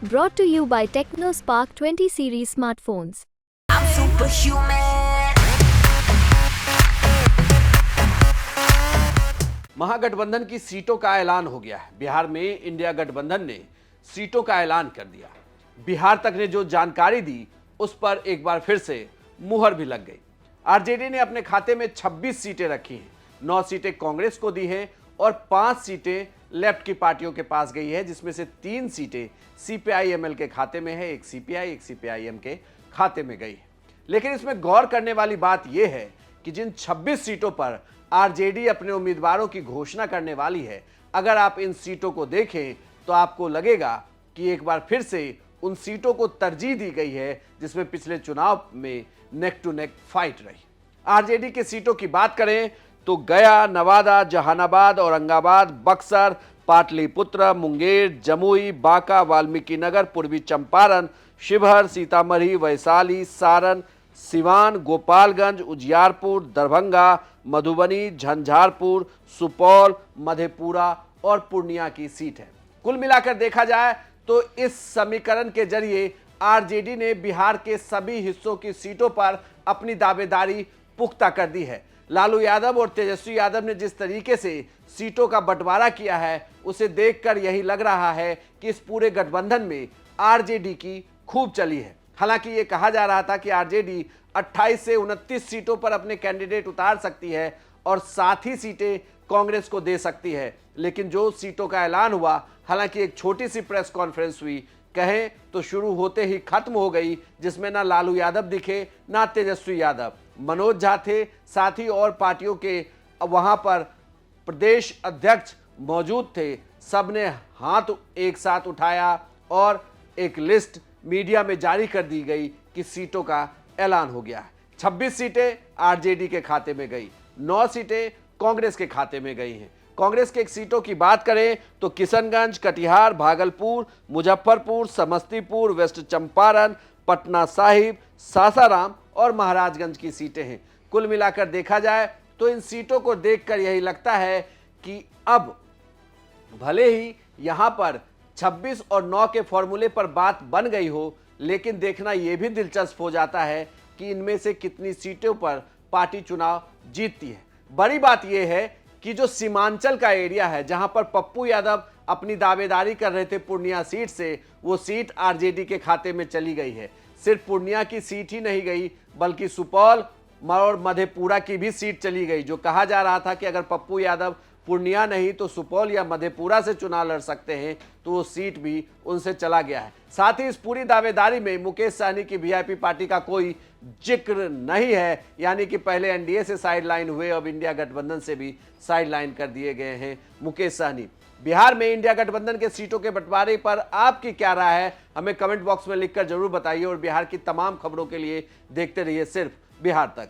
Brought to you by TechnoSpark 20 series smartphones. I'm superhuman. महागठबंधन की सीटों का ऐलान हो गया है। बिहार में इंडिया गठबंधन ने सीटों का ऐलान कर दिया। बिहार तक ने जो जानकारी दी उस पर एक बार फिर से मुहर भी लग गई। आरजेडी ने अपने खाते में 26 सीटें रखी हैं। 9 सीटें कांग्रेस को दी हैं और 5 सीटें लेफ्ट की पार्टियों के पास गई है, जिसमें से 3 सीटें सीपीआई-एमएल के खाते में है, एक सीपीआई एक सीपीआई-एम के खाते में गई है। लेकिन इसमें गौर करने वाली बात यह है कि जिन 26 सीटों पर आरजेडी अपने उम्मीदवारों की घोषणा करने वाली है, अगर आप इन सीटों को देखें तो आपको लगेगा कि एक बार फिर से उन सीटों को तरजीह दी गई है जिसमें पिछले चुनाव में नेक टू नेक फाइट रही। आरजेडी के सीटों की बात करें तो गया, नवादा, जहानाबाद, औरंगाबाद, बक्सर, पाटलिपुत्र, मुंगेर, जमुई, बांका, वाल्मीकिनगर, पूर्वी चंपारण, शिवहर, सीतामढ़ी, वैशाली, सारण, सिवान, गोपालगंज, उजियारपुर, दरभंगा, मधुबनी, झंझारपुर, सुपौल, मधेपुरा और पूर्णिया की सीट है। कुल मिलाकर देखा जाए तो इस समीकरण के जरिए आरजेडी ने बिहार के सभी हिस्सों की सीटों पर अपनी दावेदारी पुख्ता कर दी है। लालू यादव और तेजस्वी यादव ने जिस तरीके से सीटों का बंटवारा किया है, उसे देखकर यही लग रहा है कि इस पूरे गठबंधन में आरजेडी की खूब चली है। हालांकि ये कहा जा रहा था कि आरजेडी 28 से 29 सीटों पर अपने कैंडिडेट उतार सकती है और साथ ही सीटें कांग्रेस को दे सकती है, लेकिन जो सीटों का ऐलान हुआ, हालांकि एक छोटी सी प्रेस कॉन्फ्रेंस हुई, कहें तो शुरू होते ही खत्म हो गई, जिसमें ना लालू यादव दिखे ना तेजस्वी यादव। मनोज झा थे, साथ ही और पार्टियों के वहां पर प्रदेश अध्यक्ष मौजूद थे। सबने हाथ एक साथ उठाया और एक लिस्ट मीडिया में जारी कर दी गई कि सीटों का ऐलान हो गया है। 26 सीटें आरजेडी के खाते में गई, 9 सीटें कांग्रेस के खाते में गई हैं। कांग्रेस के सीटों की बात करें तो किशनगंज, कटिहार, भागलपुर, मुजफ्फरपुर, समस्तीपुर, वेस्ट चंपारण, पटना साहिब, सासाराम और महाराजगंज की सीटें हैं। कुल मिलाकर देखा जाए तो इन सीटों को देखकर यही लगता है कि अब भले ही यहां पर 26 और 9 के फॉर्मूले पर बात बन गई हो, लेकिन देखना यह भी दिलचस्प हो जाता है कि इनमें से कितनी सीटों पर पार्टी चुनाव जीतती है। बड़ी बात यह है कि जो सीमांचल का एरिया है, जहां पर पप्पू यादव अपनी दावेदारी कर रहे थे पूर्णिया सीट से, वो सीट आरजेडी के खाते में चली गई है। सिर्फ पूर्णिया की सीट ही नहीं गई, बल्कि सुपौल और मधेपुरा की भी सीट चली गई। जो कहा जा रहा था कि अगर पप्पू यादव पूर्णिया नहीं तो सुपौल या मधेपुरा से चुनाव लड़ सकते हैं, तो वो सीट भी उनसे चला गया है। साथ ही इस पूरी दावेदारी में मुकेश सहनी की वीआईपी पार्टी का कोई जिक्र नहीं है, यानी कि पहले एनडीए से साइडलाइन हुए, अब इंडिया गठबंधन से भी साइडलाइन कर दिए गए हैं मुकेश सहनी। बिहार में इंडिया गठबंधन के सीटों के बंटवारे पर आपकी क्या राय है, हमें कमेंट बॉक्स में लिखकर जरूर बताइए और बिहार की तमाम खबरों के लिए देखते रहिए सिर्फ बिहार तक।